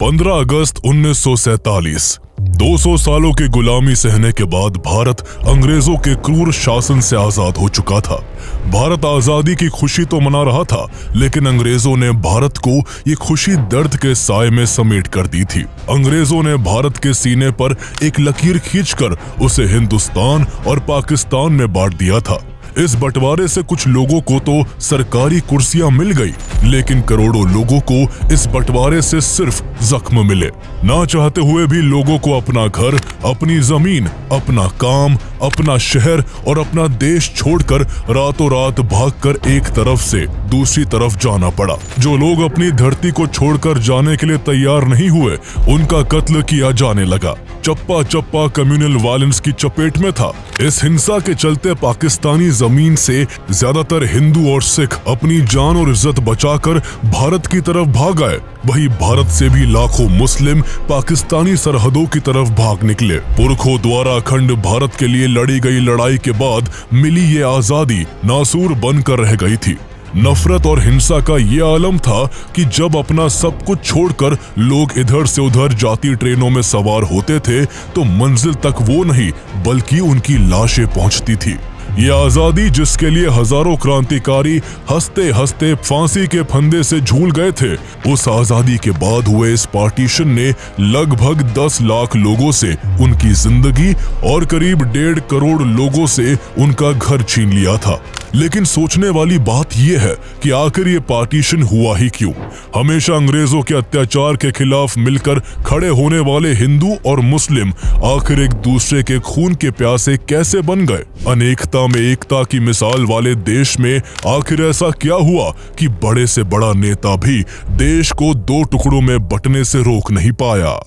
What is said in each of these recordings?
15 अगस्त 1947। 200 सालों की गुलामी सहने के बाद भारत अंग्रेजों के क्रूर शासन से आजाद हो चुका था। भारत आजादी की खुशी तो मना रहा था, लेकिन अंग्रेजों ने भारत को ये खुशी दर्द के साए में समेट कर दी थी। अंग्रेजों ने भारत के सीने पर एक लकीर खींचकर उसे हिंदुस्तान और पाकिस्तान में बांट दिया था। इस बंटवारे से कुछ लोगों को तो सरकारी कुर्सियां मिल गई, लेकिन करोड़ों लोगों को इस बंटवारे से सिर्फ जख्म मिले। ना चाहते हुए भी लोगों को अपना घर, अपनी जमीन, अपना काम, अपना शहर और अपना देश छोड़कर रातों रात भागकर एक तरफ से दूसरी तरफ जाना पड़ा। जो लोग अपनी धरती को छोड़कर जाने के लिए तैयार नहीं हुए, उनका कत्ल किया जाने लगा। चप्पा चप्पा कम्युनल वायलेंस की चपेट में था। इस हिंसा के चलते पाकिस्तानी जमीन से ज्यादातर हिंदू और सिख अपनी जान और इज्जत बचाकर भारत की तरफ भाग आए। वहीं भारत से भी लाखों मुस्लिम पाकिस्तानी सरहदों की तरफ भाग निकले। पुरखों द्वारा अखंड भारत के लिए लड़ी गई लड़ाई के बाद मिली ये आजादी नासूर बनकर रह गई थी। नफरत और हिंसा का ये आलम था कि जब अपना सब कुछ छोड़कर लोग इधर से उधर जाती ट्रेनों में सवार होते थे तो मंजिल तक वो नहीं बल्कि उनकी लाशें पहुंचती थी। ये आजादी जिसके लिए हजारों क्रांतिकारी हंसते हंसते फांसी के फंदे से झूल गए थे, उस आजादी के बाद हुए इस पार्टीशन ने लगभग 10 लाख लोगों से उनकी जिंदगी और करीब 1.5 करोड़ लोगों से उनका घर छीन लिया था। लेकिन सोचने वाली बात यह है कि आखिर ये पार्टीशन हुआ ही क्यों? हमेशा अंग्रेजों के अत्याचार के खिलाफ मिलकर खड़े होने वाले हिंदू और मुस्लिम आखिर एक दूसरे के खून के प्यासे कैसे बन गए? अनेकता में एकता की मिसाल वाले देश में आखिर ऐसा क्या हुआ कि बड़े से बड़ा नेता भी देश को 2 टुकड़ों में बंटने से रोक नहीं पाया?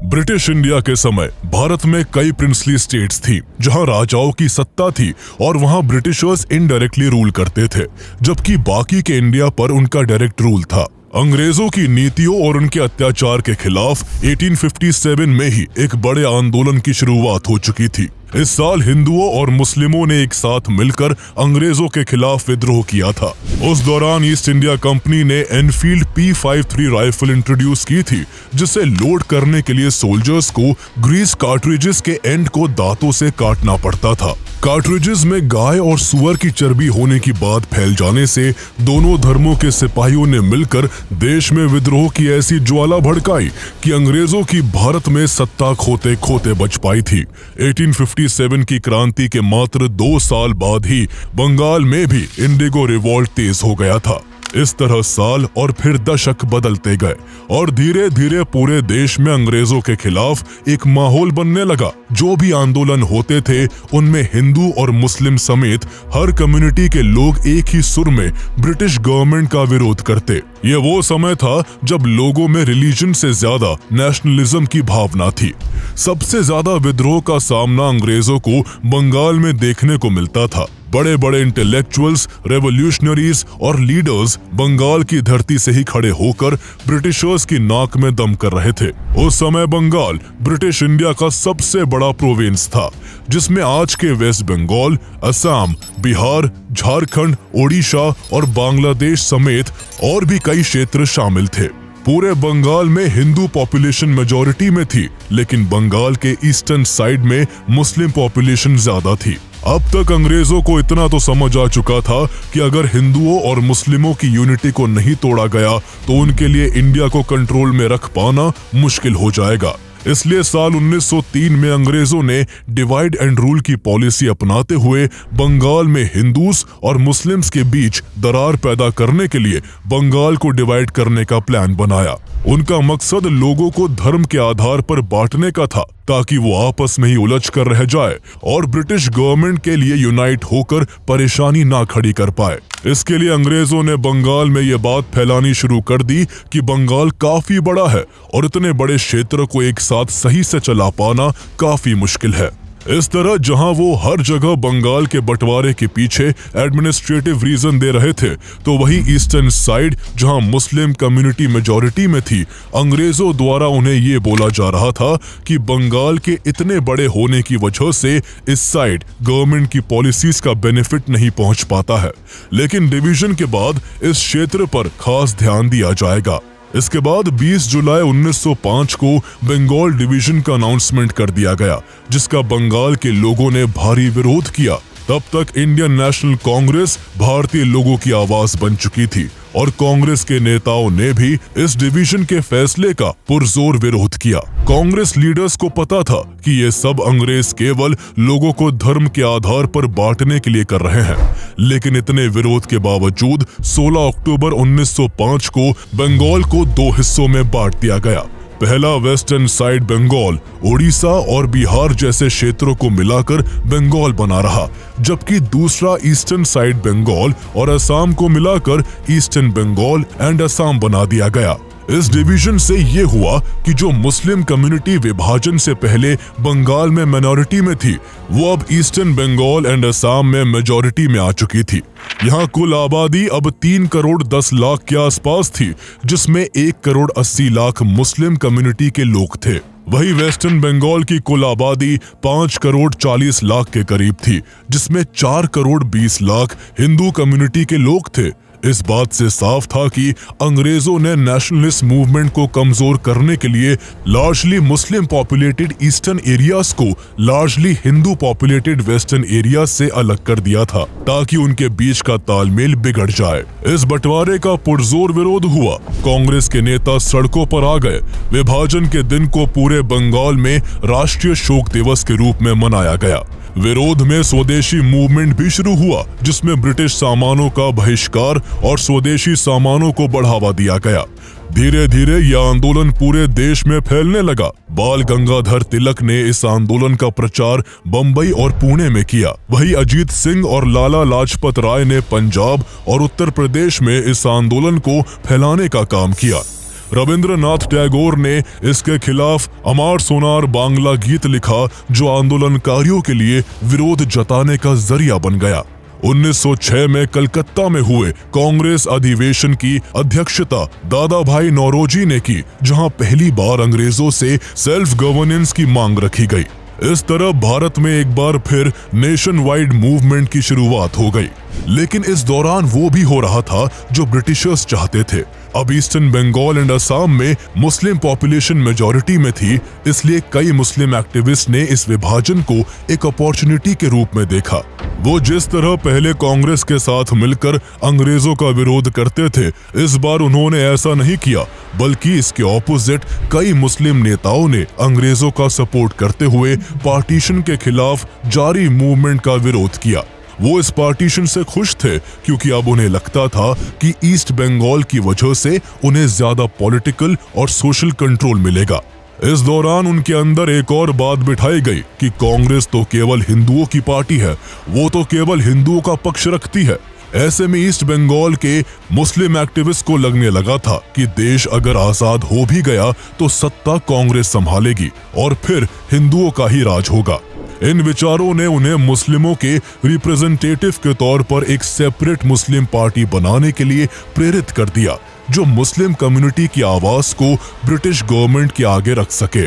ब्रिटिश इंडिया के समय भारत में कई प्रिंसली स्टेट्स थी जहां राजाओं की सत्ता थी और वहां ब्रिटिशर्स इनडायरेक्टली रूल करते थे, जबकि बाकी के इंडिया पर उनका डायरेक्ट रूल था। अंग्रेजों की नीतियों और उनके अत्याचार के खिलाफ 1857 में ही एक बड़े आंदोलन की शुरुआत हो चुकी थी। इस साल हिंदुओं और मुस्लिमों ने एक साथ मिलकर अंग्रेजों के खिलाफ विद्रोह किया था। उस दौरान ईस्ट इंडिया कंपनी ने एनफील्ड P53 राइफल इंट्रोड्यूस की थी, जिसे लोड करने के लिए सोल्जर्स को ग्रीस कार्ट्रिजेस के एंड को दांतों से काटना पड़ता था। कार्ट्रिजेस में गाय और सुअर की चर्बी होने की बात फैल जाने से दोनों धर्मों के सिपाहियों ने मिलकर देश में विद्रोह की ऐसी ज्वाला भड़काई कि अंग्रेजों की भारत में सत्ता खोते खोते बच पाई थी। 1857 की क्रांति के मात्र 2 साल बाद ही बंगाल में भी इंडिगो रिवॉल्ट तेज हो गया था। इस तरह साल और फिर दशक बदलते गए और धीरे धीरे पूरे देश में अंग्रेजों के खिलाफ एक माहौल बनने लगा। जो भी आंदोलन होते थे उनमें हिंदू और मुस्लिम समेत हर कम्युनिटी के लोग एक ही सुर में ब्रिटिश गवर्नमेंट का विरोध करते। ये वो समय था जब लोगों में रिलीजन से ज्यादा नेशनलिज्म की भावना थी। सबसे ज्यादा विद्रोह का सामना अंग्रेजों को बंगाल में देखने को मिलता था। बड़े बड़े इंटेलेक्चुअल्स, रेवोल्यूशनरीज और लीडर्स बंगाल की धरती से ही खड़े होकर ब्रिटिशर्स की नाक में दम कर रहे थे। उस समय बंगाल ब्रिटिश इंडिया का सबसे बड़ा प्रोविंस था, जिसमें आज के वेस्ट बंगाल, असम, बिहार, झारखंड, ओडिशा और बांग्लादेश समेत और भी कई क्षेत्र शामिल थे। पूरे बंगाल में हिंदू पॉपुलेशन मेजॉरिटी में थी, लेकिन बंगाल के ईस्टर्न साइड में मुस्लिम पॉपुलेशन ज्यादा थी। अब तक अंग्रेजों को इतना तो समझ आ चुका था कि अगर हिंदुओं और मुस्लिमों की यूनिटी को नहीं तोड़ा गया तो उनके लिए इंडिया को कंट्रोल में रख पाना मुश्किल हो जाएगा। इसलिए साल 1903 में अंग्रेजों ने डिवाइड एंड रूल की पॉलिसी अपनाते हुए बंगाल में हिंदूस और मुस्लिम्स के बीच दरार पैदा करने के लिए बंगाल को डिवाइड करने का प्लान बनाया। उनका मकसद लोगों को धर्म के आधार पर बांटने का था, ताकि वो आपस में ही उलझ कर रह जाए और ब्रिटिश गवर्नमेंट के लिए यूनाइट होकर परेशानी ना खड़ी कर पाए। इसके लिए अंग्रेजों ने बंगाल में ये बात फैलानी शुरू कर दी कि बंगाल काफी बड़ा है और इतने बड़े क्षेत्र को एक साथ सही से चला पाना काफी मुश्किल है। इस तरह जहां वो हर जगह बंगाल के बंटवारे के पीछे एडमिनिस्ट्रेटिव रीजन दे रहे थे, तो वही ईस्टर्न साइड जहां मुस्लिम कम्युनिटी मेजॉरिटी में थी, अंग्रेजों द्वारा उन्हें ये बोला जा रहा था कि बंगाल के इतने बड़े होने की वजह से इस साइड गवर्नमेंट की पॉलिसीज का बेनिफिट नहीं पहुंच पाता है, लेकिन डिवीजन के बाद इस क्षेत्र पर खास ध्यान दिया जाएगा। इसके बाद 20 जुलाई 1905 को बंगाल डिवीजन का अनाउंसमेंट कर दिया गया, जिसका बंगाल के लोगों ने भारी विरोध किया। तब तक इंडियन नेशनल कांग्रेस भारतीय लोगों की आवाज बन चुकी थी और कांग्रेस के नेताओं ने भी इस डिवीजन के फैसले का पुरजोर विरोध किया। कांग्रेस लीडर्स को पता था कि ये सब अंग्रेज केवल लोगों को धर्म के आधार पर बांटने के लिए कर रहे हैं, लेकिन इतने विरोध के बावजूद 16 अक्टूबर 1905 को बंगाल को दो हिस्सों में बांट दिया गया। पहला वेस्टर्न साइड बंगाल ओडिशा और बिहार जैसे क्षेत्रों को मिलाकर बंगाल बना रहा, जबकि दूसरा ईस्टर्न साइड बंगाल और असम को मिलाकर ईस्टर्न बंगाल एंड असम बना दिया गया। इस डिवीजन से ये हुआ कि जो मुस्लिम कम्युनिटी विभाजन से पहले बंगाल में माइनॉरिटी में थी, वो अब ईस्टर्न बंगाल एंड असम में मेजॉरिटी में आ चुकी थी। यहाँ कुल आबादी अब 3 करोड़ 10 लाख के आसपास थी, जिसमें 1 करोड़ 80 लाख मुस्लिम कम्युनिटी के लोग थे। वही वेस्टर्न बंगाल की कुल आबादी 5 करोड़ 40 लाख के करीब थी, जिसमें 4 करोड़ 20 लाख हिंदू कम्युनिटी के लोग थे। इस बात से साफ था कि अंग्रेजों ने नेशनलिस्ट मूवमेंट को कमजोर करने के लिए लार्जली मुस्लिम पॉपुलेटेड ईस्टर्न एरियाज को largely Hindu populated western areas से अलग कर दिया था, ताकि उनके बीच का तालमेल बिगड़ जाए। इस बंटवारे का पुरजोर विरोध हुआ। कांग्रेस के नेता सड़कों पर आ गए। विभाजन के दिन को पूरे बंगाल में राष्ट्रीय शोक दिवस के रूप में मनाया गया। विरोध में स्वदेशी मूवमेंट भी शुरू हुआ, जिसमें ब्रिटिश सामानों का बहिष्कार और स्वदेशी सामानों को बढ़ावा दिया गया। धीरे धीरे यह आंदोलन पूरे देश में फैलने लगा। बाल गंगाधर तिलक ने इस आंदोलन का प्रचार बंबई और पुणे में किया। वही अजीत सिंह और लाला लाजपत राय ने पंजाब और उत्तर प्रदेश में इस आंदोलन को फैलाने का काम किया। रविंद्रनाथ टैगोर ने इसके खिलाफ अमर सोनार बांग्ला गीत लिखा, जो आंदोलनकारियों के लिए विरोध जताने का जरिया बन गया। 1906 में कलकत्ता में हुए कांग्रेस अधिवेशन की अध्यक्षता दादा भाई नौरोजी ने की, जहां पहली बार अंग्रेजों से सेल्फ गवर्नेंस की मांग रखी गई। इस तरह भारत में एक बार फिर नेशन वाइड मूवमेंट की शुरुआत हो गई, लेकिन इस दौरान वो भी हो रहा था जो ब्रिटिशर्स चाहते थे। अब ईस्टर्न बंगाल एंड असम में मुस्लिम पॉपुलेशन मेजॉरिटी में थी, इसलिए कई मुस्लिम एक्टिविस्ट ने इस विभाजन को एक अपॉर्चुनिटी के रूप में देखा। वो जिस तरह पहले कांग्रेस के साथ मिलकर अंग्रेजों का विरोध करते थे, इस बार उन्होंने ऐसा नहीं किया, बल्कि इसके ऑपोजिट कई मुस्लिम नेताओं ने अंग्रेजों का सपोर्ट करते हुए पार्टीशन के खिलाफ जारी मूवमेंट का विरोध किया। वो इस पार्टीशन से खुश थे, क्योंकि अब उन्हें लगता था कि ईस्ट बंगाल की वजह से उन्हें ज्यादा पॉलिटिकल और सोशल कंट्रोल मिलेगा। इस दौरान उनके अंदर एक और बात बिठाई गई कि कांग्रेस तो केवल हिंदुओं की पार्टी है, वो तो केवल हिंदुओं का पक्ष रखती है। ऐसे में ईस्ट बंगाल के मुस्लिम एक्टिविस्ट को लगने लगा था कि देश अगर आजाद हो भी गया तो सत्ता कांग्रेस संभालेगी और फिर हिंदुओं का ही राज होगा। इन विचारों ने उन्हें मुस्लिमों के रिप्रेजेंटेटिव के तौर पर एक सेपरेट मुस्लिम पार्टी बनाने के लिए प्रेरित कर दिया, जो मुस्लिम कम्युनिटी की आवाज को ब्रिटिश गवर्नमेंट के आगे रख सके।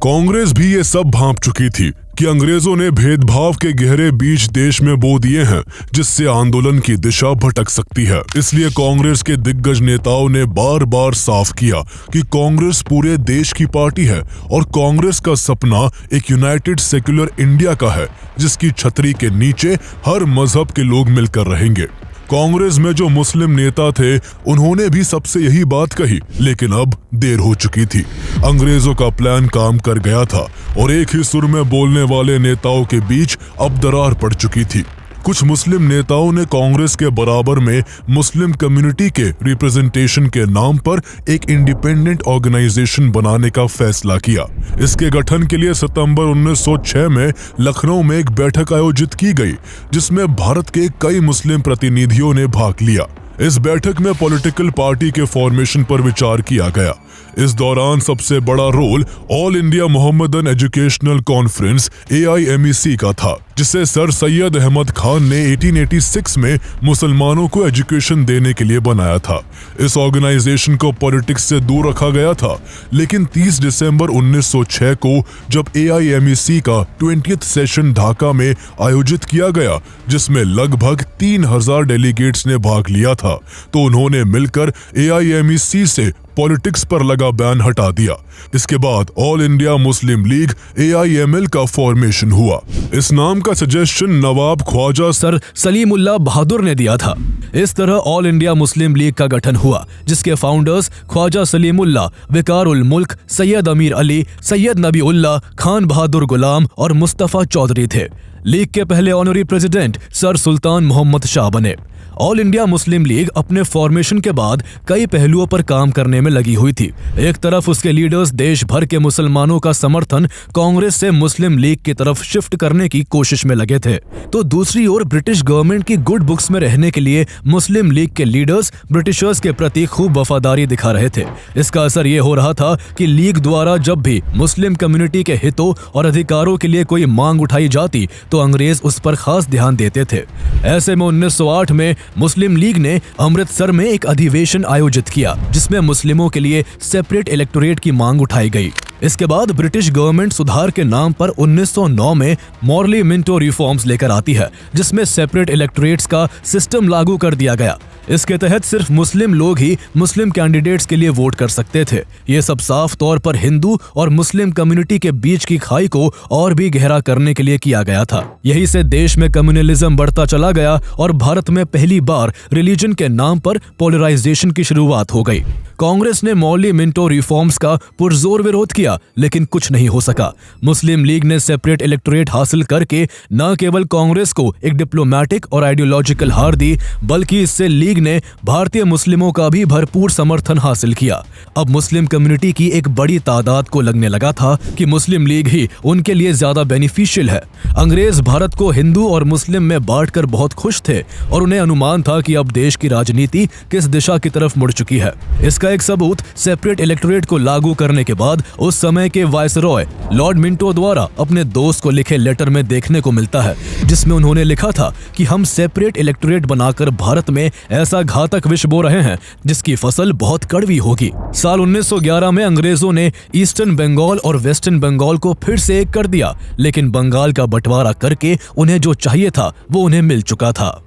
कांग्रेस भी ये सब भांप चुकी थी कि अंग्रेजों ने भेदभाव के गहरे बीज देश में बो दिए हैं, जिससे आंदोलन की दिशा भटक सकती है। इसलिए कांग्रेस के दिग्गज नेताओं ने बार बार साफ किया कि कांग्रेस पूरे देश की पार्टी है और कांग्रेस का सपना एक यूनाइटेड सेक्युलर इंडिया का है, जिसकी छतरी के नीचे हर मजहब के लोग मिलकर रहेंगे। कांग्रेस में जो मुस्लिम नेता थे, उन्होंने भी सबसे यही बात कही, लेकिन अब देर हो चुकी थी। अंग्रेजों का प्लान काम कर गया था और एक ही सुर में बोलने वाले नेताओं के बीच अब दरार पड़ चुकी थी। कुछ मुस्लिम नेताओं ने कांग्रेस के बराबर में मुस्लिम कम्युनिटी के रिप्रेजेंटेशन के नाम पर एक इंडिपेंडेंट ऑर्गेनाइजेशन बनाने का फैसला किया। इसके गठन के लिए सितंबर 1906 में लखनऊ में एक बैठक आयोजित की गई, जिसमें भारत के कई मुस्लिम प्रतिनिधियों ने भाग लिया। इस बैठक में पॉलिटिकल पार्टी के फॉर्मेशन पर विचार किया गया। इस दौरान सबसे बड़ा role all India Mohammedan educational conference AIMEC का था, जिसे सर सैयद अहमद खान ने 1886 में मुसलमानों को एजुकेशन देने के लिए बनाया था। इस ऑर्गेनाइजेशन को पॉलिटिक्स से दूर रखा गया था, लेकिन 30 दिसंबर 1906 को जब AIMEC का 20th सेशन ढाका में आयोजित किया गया, जिसमें लगभग 3000 डेलीगेट्स ने भाग लिया था, तो उन्होंने मिलकर AIMEC से पॉलिटिक्स पर लगा बैन हटा दिया। इसके बाद all India Muslim league AIML का फॉर्मेशन हुआ। इस नाम का सजेशन नवाब ख्वाजा सर सलीमुल्लाह बहादुर ने दिया था। इस तरह ऑल इंडिया मुस्लिम लीग का गठन हुआ, जिसके फाउंडर्स ख्वाजा सलीमुल्लाह, विकारुल मुल्क, सैयद अमीर अली, सैयद नबीउल्लाह, खान बहादुर गुलाम और मुस्तफा चौधरी थे। लीग के पहले ऑनरी प्रेसिडेंट सर सुल्तान मोहम्मद शाह बने। ऑल इंडिया मुस्लिम लीग अपने फॉर्मेशन के बाद कई पहलुओं पर काम करने में लगी हुई थी। एक तरफ उसके लीडर्स देश भर के मुसलमानों का समर्थन कांग्रेस से मुस्लिम लीग की तरफ शिफ्ट करने की कोशिश में लगे थे, तो दूसरी ओर ब्रिटिश गवर्नमेंट की गुड बुक्स में रहने के लिए मुस्लिम लीग के लीडर्स ब्रिटिशर्स के प्रति खूब वफादारी दिखा रहे थे। इसका असर ये हो रहा था कि लीग द्वारा जब भी मुस्लिम कम्युनिटी के हितों और अधिकारों के लिए कोई मांग उठाई जाती तो अंग्रेज उस पर खास ध्यान देते थे। ऐसे में 1908 में मुस्लिम लीग ने अमृतसर में एक अधिवेशन आयोजित किया, जिसमें मुस्लिमों के लिए सेपरेट इलेक्टोरेट की मांग उठाई गई। इसके बाद ब्रिटिश गवर्नमेंट सुधार के नाम पर 1909 में मॉर्ली मिंटो रिफॉर्म्स लेकर आती है, जिसमें सेपरेट इलेक्टोरेट्स का सिस्टम लागू कर दिया गया। इसके तहत सिर्फ मुस्लिम लोग ही मुस्लिम कैंडिडेट्स के लिए वोट कर सकते थे। ये सब साफ तौर पर हिंदू और मुस्लिम कम्युनिटी के बीच की खाई को और भी गहरा करने के लिए किया गया था। यही से देश में कम्युनलिज्म बढ़ता चला गया और भारत में पहली बार रिलीजन के नाम पर पोलराइजेशन की शुरुआत हो गई। कांग्रेस ने मॉर्ली मिंटो रिफॉर्म्स का पुरजोर विरोध किया, लेकिन कुछ नहीं हो सका। मुस्लिम लीग ने सेपरेट इलेक्टोरेट हासिल करके न केवल कांग्रेस को एक डिप्लोमेटिक और आइडियोलॉजिकल हार दी, बल्कि इससे लीग ने भारतीय मुस्लिमों का भी भरपूर समर्थन हासिल किया। अब मुस्लिम कम्युनिटी की एक बड़ी तादाद को लगने लगा था कि मुस्लिम लीग ही उनके लिए ज्यादा बेनिफिशियल है। अंग्रेज भारत को हिंदू और मुस्लिम में बांटकर बहुत खुश थे और उन्हें अनुमान था कि अब देश की राजनीति किस दिशा की तरफ मुड़ चुकी है। इसका एक सबूत सेपरेट इलेक्टोरेट को लागू करने के बाद उस समय के वायसरॉय लॉर्ड मिंटो द्वारा अपने दोस्त को लिखे लेटर में देखने को मिलता है, जिसमें उन्होंने लिखा था कि हम सेपरेट इलेक्टोरेट बनाकर भारत में ऐसा घातक विष बो रहे हैं जिसकी फसल बहुत कड़वी होगी। साल 1911 में अंग्रेजों ने ईस्टर्न बंगाल और वेस्टर्न बंगाल को फिर से एक कर दिया, लेकिन बंगाल का बंटवारा करके उन्हें जो चाहिए था वो उन्हें मिल चुका था।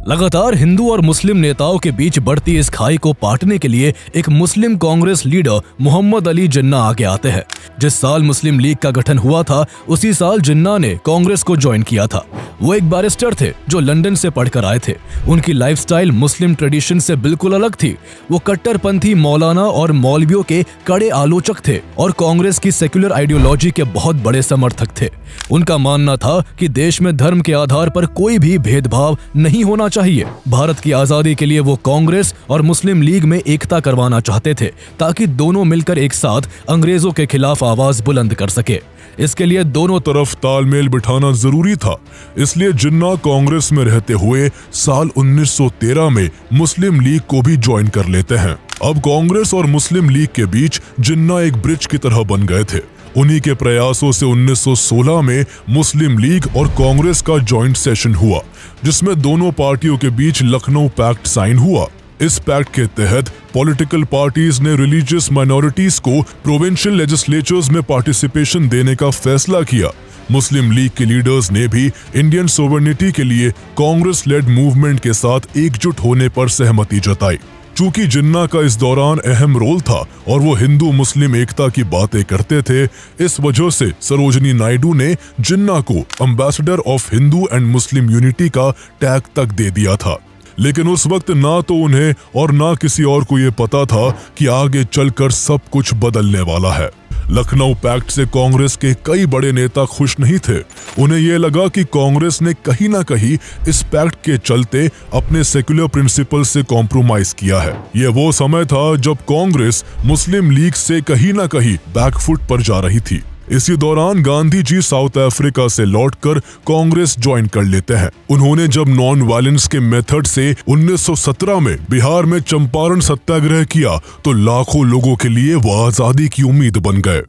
लगातार हिंदू और मुस्लिम नेताओं के बीच बढ़ती इस खाई को पाटने के लिए एक मुस्लिम कांग्रेस लीडर मोहम्मद अली जिन्ना आगे आते हैं। जिस साल मुस्लिम लीग का गठन हुआ था, उसी साल जिन्ना ने कांग्रेस को ज्वाइन किया था। वो एक बैरिस्टर थे जो लंदन से पढ़कर आए थे। उनकी लाइफस्टाइल मुस्लिम ट्रेडिशन से बिल्कुल अलग थी। वो कट्टरपंथी मौलाना और मौलवियों के कड़े आलोचक थे और कांग्रेस की सेक्युलर आइडियोलॉजी के बहुत बड़े समर्थक थे। उनका मानना था कि देश में धर्म के आधार पर कोई भी भेदभाव नहीं होना चाहिए। भारत की आजादी के लिए वो कांग्रेस और मुस्लिम लीग में एकता करवाना चाहते थे, ताकि दोनों मिलकर एक साथ अंग्रेजों के खिलाफ आवाज बुलंद कर सके। इसके लिए दोनों तरफ तालमेल बिठाना जरूरी था। इसलिए जिन्ना कांग्रेस में रहते हुए साल 1913 में मुस्लिम लीग को भी ज्वाइन कर लेते हैं। अब कांग्रेस और मुस्लिम लीग के बीच जिन्ना एक ब्रिज की तरह बन गए थे। उन्हीं के प्रयासों से 1916 में मुस्लिम लीग और कांग्रेस का जॉइंट सेशन हुआ, जिसमें दोनों पार्टियों के बीच लखनऊ पैक्ट साइन हुआ। इस पैक्ट के तहत पॉलिटिकल पार्टीज ने रिलीजियस माइनॉरिटीज को प्रोविंशियल लेजिस्लेचर्स में पार्टिसिपेशन देने का फैसला किया। मुस्लिम लीग के लीडर्स ने भी इंडियन सोवरेनिटी के लिए कांग्रेस लेड मूवमेंट के साथ एकजुट होने पर सहमति जताई। चूंकि जिन्ना का इस दौरान अहम रोल था और वो हिंदू मुस्लिम एकता की बातें करते थे, इस वजह से सरोजनी नायडू ने जिन्ना को ambassador of Hindu and Muslim unity का टैग तक दे दिया था। लेकिन उस वक्त ना तो उन्हें और ना किसी और को ये पता था कि आगे चलकर सब कुछ बदलने वाला है। लखनऊ पैक्ट से कांग्रेस के कई बड़े नेता खुश नहीं थे। उन्हें यह लगा कि कांग्रेस ने कहीं ना कहीं इस पैक्ट के चलते अपने सेक्युलर प्रिंसिपल से कॉम्प्रोमाइज किया है। यह वो समय था जब कांग्रेस मुस्लिम लीग से कहीं ना कहीं बैकफुट पर जा रही थी। इसी दौरान गांधी जी साउथ अफ्रीका से लौटकर कांग्रेस ज्वाइन कर लेते हैं। उन्होंने जब नॉन वायलेंस के मेथड से 1917 में बिहार में चंपारण सत्याग्रह किया तो लाखों लोगों के लिए वो आजादी की उम्मीद बन गए।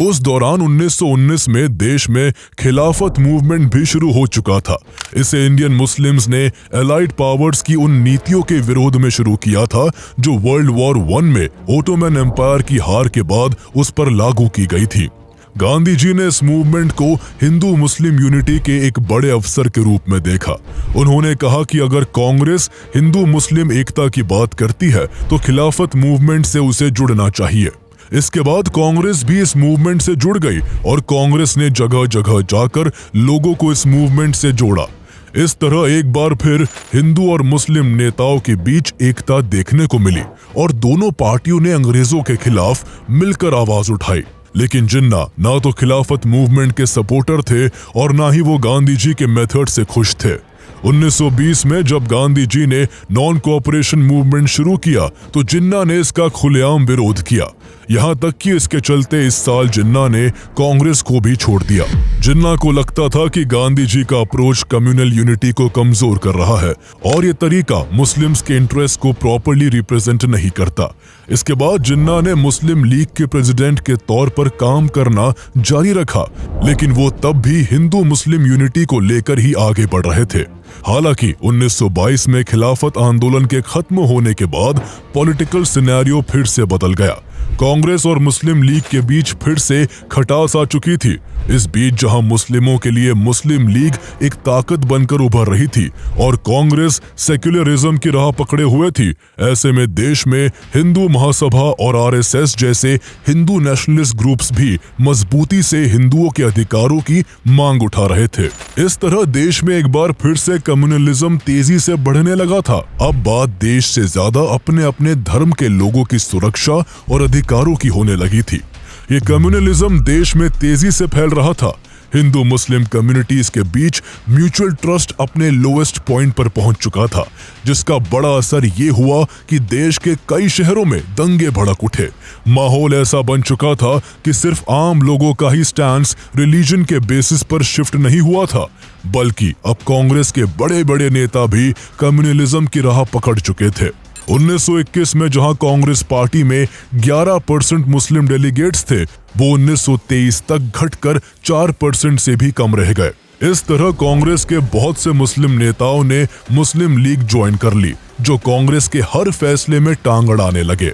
उस दौरान 1919 में देश में खिलाफत मूवमेंट भी शुरू हो चुका था। इसे इंडियन मुस्लिम्स ने एलाइड पावर्स की उन नीतियों के विरोध में शुरू किया था जो वर्ल्ड वॉर 1 में ओटोमन एम्पायर की हार के बाद उस पर लागू की गई थी। गांधी जी ने इस मूवमेंट को हिंदू मुस्लिम यूनिटी के एक बड़े अवसर के रूप में देखा। उन्होंने कहा कि अगर कांग्रेस हिंदू मुस्लिम एकता की बात करती है तो खिलाफत मूवमेंट से उसे जुड़ना चाहिए। इसके बाद कांग्रेस भी इस मूवमेंट से जुड़ गई और कांग्रेस ने जगह जगह जाकर लोगों को इस मूवमेंट से जोड़ा। इस तरह एक बार फिर हिंदू और मुस्लिम नेताओं के बीच एकता देखने को मिली और दोनों पार्टियों ने अंग्रेजों के खिलाफ मिलकर आवाज उठाई। लेकिन जिन्ना ना तो खिलाफत मूवमेंट के सपोर्टर थे और ना ही वो गांधी जी के मेथड से खुश थे। 1920 में जब गांधी जी ने नॉन कोऑपरेशन मूवमेंट शुरू किया तो जिन्ना ने इसका खुलेआम विरोध किया। यहाँ तक कि इसके चलते इस साल जिन्ना ने कांग्रेस को भी छोड़ दिया। जिन्ना को लगता था कि गांधी जी का अप्रोच कम्युनल यूनिटी को कमजोर कर रहा है और ये तरीका मुस्लिम्स के इंटरेस्ट को प्रॉपर्ली रिप्रेजेंट नहीं करता। इसके बाद जिन्ना ने मुस्लिम लीग के प्रेसिडेंट के तौर पर काम करना जारी रखा, लेकिन वो तब भी हिंदू मुस्लिम यूनिटी को लेकर ही आगे बढ़ रहे थे। हालांकि 1922 में खिलाफत आंदोलन के खत्म होने के बाद पॉलिटिकल सिनेरियो फिर से बदल गया। कांग्रेस और मुस्लिम लीग के बीच फिर से खटास आ चुकी थी। इस बीच जहां मुस्लिमों के लिए मुस्लिम लीग एक ताकत बनकर उभर रही थी और कांग्रेस सेक्युलरिज्म की राह पकड़े हुए थी, ऐसे में देश में हिंदू महासभा और आरएसएस जैसे हिंदू नेशनलिस्ट ग्रुप्स भी मजबूती से हिंदुओं के अधिकारों की मांग उठा रहे थे। इस तरह देश में एक बार फिर से कम्युनलिज्म तेजी से बढ़ने लगा था। अब बात देश से ज्यादा अपने अपने धर्म के लोगों की सुरक्षा और अधिकारों की होने लगी थी। ये कम्युनलिज्म देश में तेजी से फैल रहा था। हिंदू मुस्लिम कम्युनिटीज के बीच म्यूचुअल ट्रस्ट अपने लोएस्ट पॉइंट पर पहुंच चुका था, जिसका बड़ा असर ये हुआ कि देश के कई शहरों में दंगे भड़क उठे। माहौल ऐसा बन चुका था कि सिर्फ आम लोगों का ही स्टैंस रिलीजन के बेसिस पर शिफ्ट नहीं हुआ था, बल्कि अब कांग्रेस के बड़े बड़े नेता भी कम्युनलिज्म की राह पकड़ चुके थे। 1921 में जहां कांग्रेस पार्टी में 11% मुस्लिम डेलीगेट्स थे, वो 1923 तक घटकर 4% से भी कम रह गए। इस तरह कांग्रेस के बहुत से मुस्लिम नेताओं ने मुस्लिम लीग ज्वाइन कर ली, जो कांग्रेस के हर फैसले में टांग अड़ाने लगे।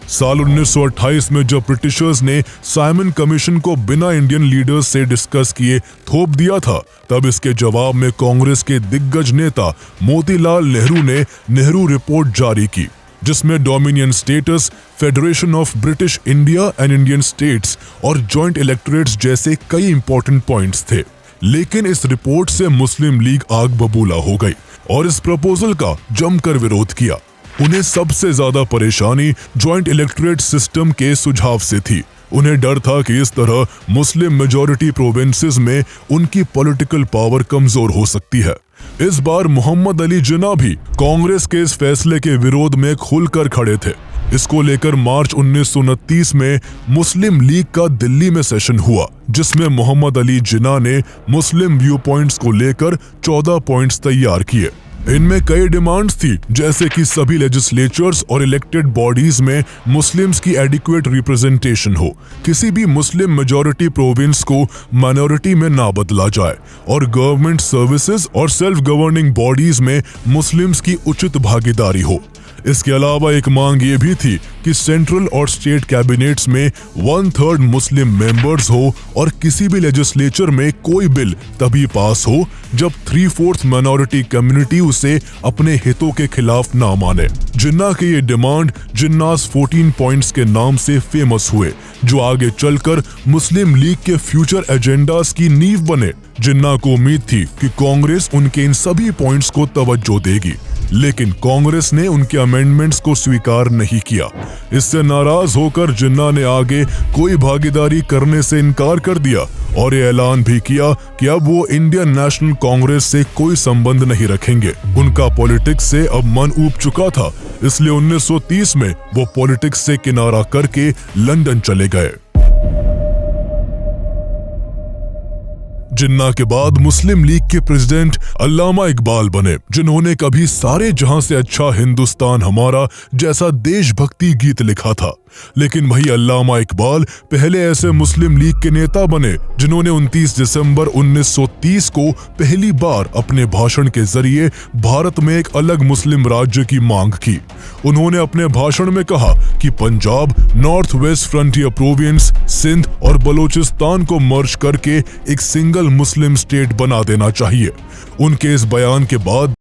साल 1928 में जब ब्रिटिशर्स ने साइमन कमीशन को बिना इंडियन लीडर्स से डिस्कस किए थोप दिया था, तब इसके जवाब में कांग्रेस के दिग्गज नेता मोतीलाल नेहरू ने नेहरू रिपोर्ट जारी की, जिसमें dominion status, federation of British India and Indian states और जॉइंट इलेक्टोरेट्स जैसे कई इंपॉर्टेंट पॉइंट्स थे। लेकिन इस रिपोर्ट से मुस्लिम लीग आग बबूला हो गई और इस प्रपोजल का जमकर विरोध किया। उन्हें सबसे ज्यादा परेशानी जॉइंट इलेक्टोरेट सिस्टम के सुझाव से थी। उन्हें डर था कि इस तरह मुस्लिम मेजॉरिटी प्रोविंसेस में उनकी पॉलिटिकल पावर कमजोर हो सकती है। इस बार मोहम्मद अली जिन्ना भी कांग्रेस के इस फैसले के विरोध में खुलकर खड़े थे। इसको लेकर मार्च 1929 में मुस्लिम लीग का दिल्ली में सेशन हुआ, जिसमें मोहम्मद अली जिन्ना ने मुस्लिम व्यू पॉइंट्स को लेकर 14 पॉइंट्स तैयार किए। इनमें कई डिमांड्स थी, जैसे कि सभी लेजिस्लेचर्स और इलेक्टेड बॉडीज में मुस्लिम्स की एडिक्वेट रिप्रेजेंटेशन हो, किसी भी मुस्लिम मेजॉरिटी प्रोविंस को माइनॉरिटी में ना बदला जाए और गवर्नमेंट सर्विसेज और सेल्फ गवर्निंग बॉडीज में मुस्लिम्स की उचित भागीदारी हो। इसके अलावा एक मांग ये भी थी कि सेंट्रल और स्टेट कैबिनेट्स में 1/3 मुस्लिम मेंबर्स हो और किसी भी लेजिस्लेचर में कोई बिल तभी पास हो जब 3/4 माइनॉरिटी कम्युनिटी उसे अपने हितों के खिलाफ ना माने। जिन्ना के ये डिमांड जिन्नास 14 पॉइंट्स के नाम से फेमस हुए, जो आगे चलकर मुस्लिम लीग के फ्यूचर एजेंडास की नींव बने। जिन्ना को उम्मीद थी कि कांग्रेस उनके इन सभी पॉइंट्स को तवज्जो देगी, लेकिन कांग्रेस ने उनके अमेंडमेंट्स को स्वीकार नहीं किया। इससे नाराज होकर जिन्ना ने आगे कोई भागीदारी करने से इनकार कर दिया और ये ऐलान भी किया कि अब वो इंडियन नेशनल कांग्रेस से कोई संबंध नहीं रखेंगे। उनका पॉलिटिक्स से अब मन ऊब चुका था, इसलिए 1930 में वो पॉलिटिक्स से किनारा करके लंदन चले गए। जिन्ना के बाद मुस्लिम लीग के प्रेसिडेंट अल्लामा इकबाल बने, जिन्होंने कभी सारे जहां से अच्छा हिंदुस्तान हमारा जैसा देशभक्ति गीत लिखा था। लेकिन वही अल्लामा इकबाल पहले ऐसे मुस्लिम लीग के नेता बने जिन्होंने 29 दिसंबर 1930 को पहली बार अपने भाषण के जरिए भारत में एक अलग मुस्लिम राज्य की मांग की। उन्होंने अपने भाषण में कहा कि पंजाब, नॉर्थ वेस्ट फ्रंटियर प्रोविंस, सिंध और बलूचिस्तान को मर्ज करके एक सिंगल मुस्लिम स्टेट बना देना चाहिए। उनके इस बयान के बाद